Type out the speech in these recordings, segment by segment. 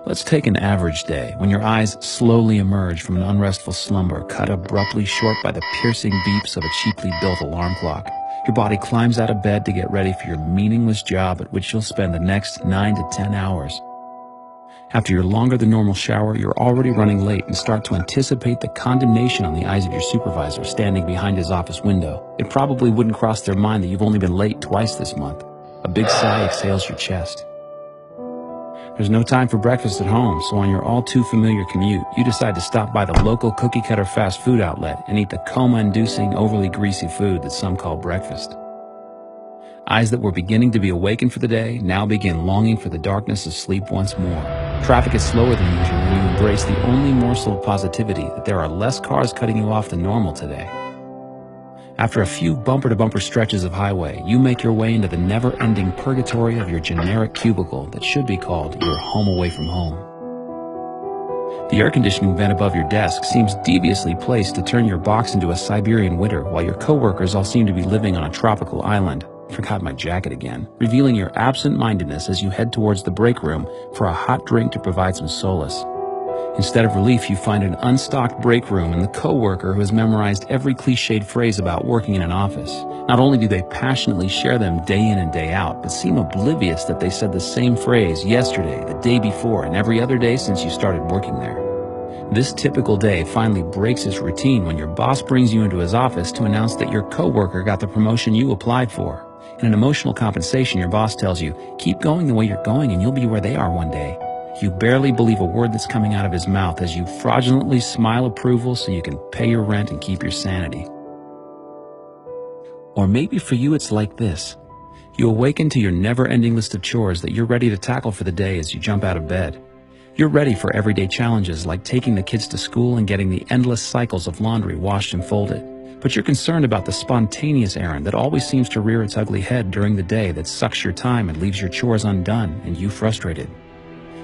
Let's take an average day when your eyes slowly emerge from an unrestful slumber, cut abruptly short by the piercing beeps of a cheaply built alarm clock. Your body climbs out of bed to get ready for your meaningless job at which you'll spend the next 9 to 10 hours. After your longer than normal shower, you're already running late and start to anticipate the condemnation on the eyes of your supervisor standing behind his office window. It probably wouldn't cross their mind that you've only been late twice this month. A big sigh exhales your chest. There's no time for breakfast at home, so on your all-too-familiar commute, you decide to stop by the local cookie-cutter fast food outlet and eat the coma-inducing, overly greasy food that some call breakfast. Eyes that were beginning to be awakened for the day now begin longing for the darkness of sleep once more. Traffic is slower than usual and you embrace the only morsel of positivity that there are less cars cutting you off than normal today. After a few bumper-to-bumper stretches of highway, you make your way into the never-ending purgatory of your generic cubicle that should be called your home away from home. The air conditioning vent above your desk seems deviously placed to turn your box into a Siberian winter while your coworkers all seem to be living on a tropical island. Forgot my jacket again, revealing your absent-mindedness as you head towards the break room for a hot drink to provide some solace. Instead of relief, you find an unstocked break room and the coworker who has memorized every cliched phrase about working in an office. Not only do they passionately share them day in and day out, but seem oblivious that they said the same phrase yesterday, the day before, and every other day since you started working there. This typical day finally breaks its routine when your boss brings you into his office to announce that your coworker got the promotion you applied for. In an emotional compensation, your boss tells you, keep going the way you're going and you'll be where they are one day. You barely believe a word that's coming out of his mouth as you fraudulently smile approval so you can pay your rent and keep your sanity. Or maybe for you it's like this. You awaken to your never-ending list of chores that you're ready to tackle for the day as you jump out of bed. You're ready for everyday challenges like taking the kids to school and getting the endless cycles of laundry washed and folded. But you're concerned about the spontaneous errand that always seems to rear its ugly head during the day that sucks your time and leaves your chores undone and you frustrated.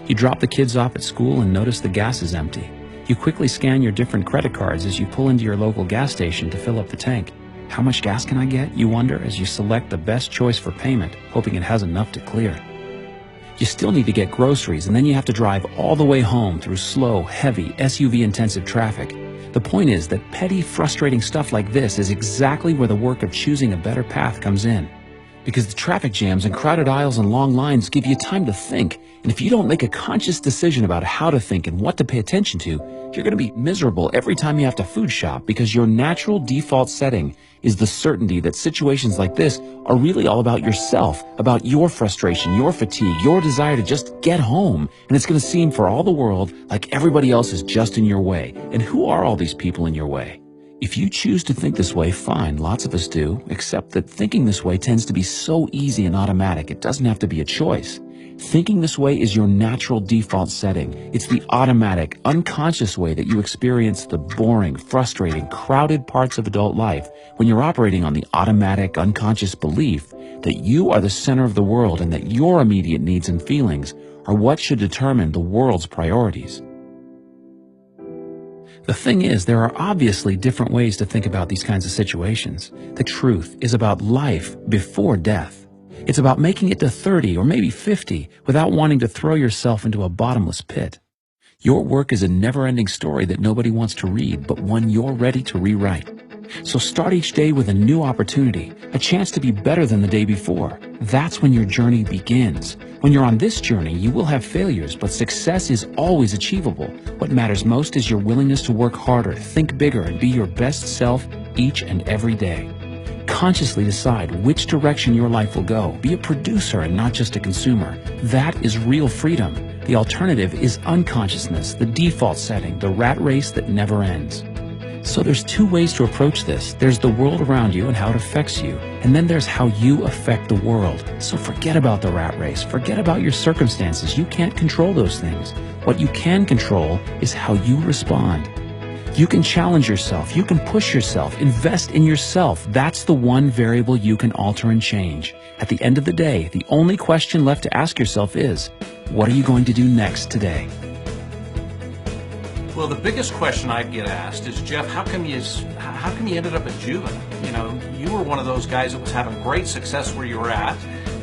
You drop the kids off at school and notice the gas is empty. You quickly scan your different credit cards as you pull into your local gas station to fill up the tank. How much gas can I get? You wonder as you select the best choice for payment, hoping it has enough to clear. You still need to get groceries, and then you have to drive all the way home through slow, heavy, SUV-intensive traffic. The point is that petty, frustrating stuff like this is exactly where the work of choosing a better path comes in. Because the traffic jams and crowded aisles and long lines give you time to think, and if you don't make a conscious decision about how to think and what to pay attention to, you're going to be miserable every time you have to food shop because your natural default setting is the certainty that situations like this are really all about yourself, about your frustration, your fatigue, your desire to just get home. And it's going to seem for all the world like everybody else is just in your way. And who are all these people in your way? If you choose to think this way, fine, lots of us do, except that thinking this way tends to be so easy and automatic, it doesn't have to be a choice. Thinking this way is your natural default setting. It's the automatic, unconscious way that you experience the boring, frustrating, crowded parts of adult life when you're operating on the automatic, unconscious belief that you are the center of the world and that your immediate needs and feelings are what should determine the world's priorities. The thing is, there are obviously different ways to think about these kinds of situations. The truth is about life before death. It's about making it to 30 or maybe 50 without wanting to throw yourself into a bottomless pit. Your work is a never-ending story that nobody wants to read, but one you're ready to rewrite. So start each day with a new opportunity, a chance to be better than the day before. That's when your journey begins. When you're on this journey, you will have failures, but success is always achievable. What matters most is your willingness to work harder, think bigger, and be your best self each and every day. Consciously decide which direction your life will go. Be a producer and not just a consumer. That is real freedom. The alternative is unconsciousness, the default setting, the rat race that never ends. So there's two ways to approach this. There's the world around you and how it affects you. And then there's how you affect the world. So forget about the rat race. Forget about your circumstances. You can't control those things. What you can control is how you respond. You can challenge yourself. You can push yourself. Invest in yourself. That's the one variable you can alter and change. At the end of the day, the only question left to ask yourself is, what are you going to do next today? Well, the biggest question I get asked is, Jeff, how come you ended up at JUUVA? You know, you were one of those guys that was having great success where you were at,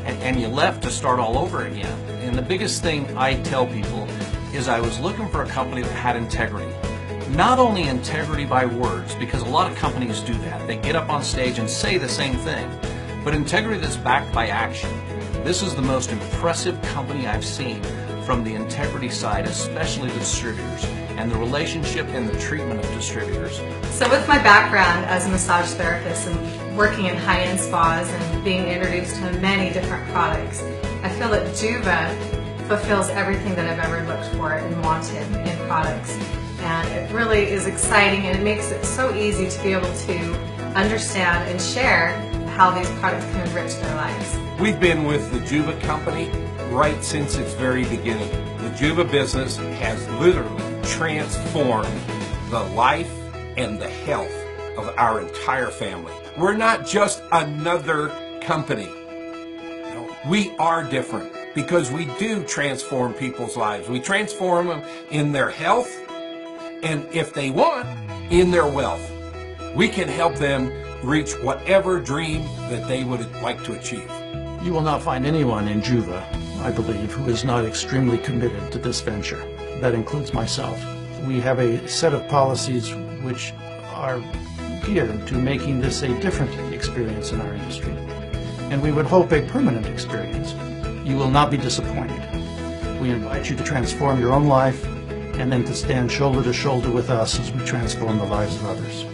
and you left to start all over again. And the biggest thing I tell people is I was looking for a company that had integrity. Not only integrity by words, because a lot of companies do that. They get up on stage and say the same thing, but integrity that's backed by action. This is the most impressive company I've seen from the integrity side, especially the distributors, and the relationship and the treatment of distributors. So with my background as a massage therapist and working in high-end spas and being introduced to many different products, I feel that JUUVA fulfills everything that I've ever looked for and wanted in products. And it really is exciting, and it makes it so easy to be able to understand and share how these products can enrich their lives. We've been with the JUUVA company right since its very beginning. The JUUVA business has literally transformed the life and the health of our entire family. We're not just another company. No, we are different because we do transform people's lives. We transform them in their health, and if they want, in their wealth. We can help them reach whatever dream that they would like to achieve. You will not find anyone in JUUVA, I believe, who is not extremely committed to this venture. That includes myself. We have a set of policies which are geared to making this a different experience in our industry. And we would hope a permanent experience. You will not be disappointed. We invite you to transform your own life and then to stand shoulder to shoulder with us as we transform the lives of others.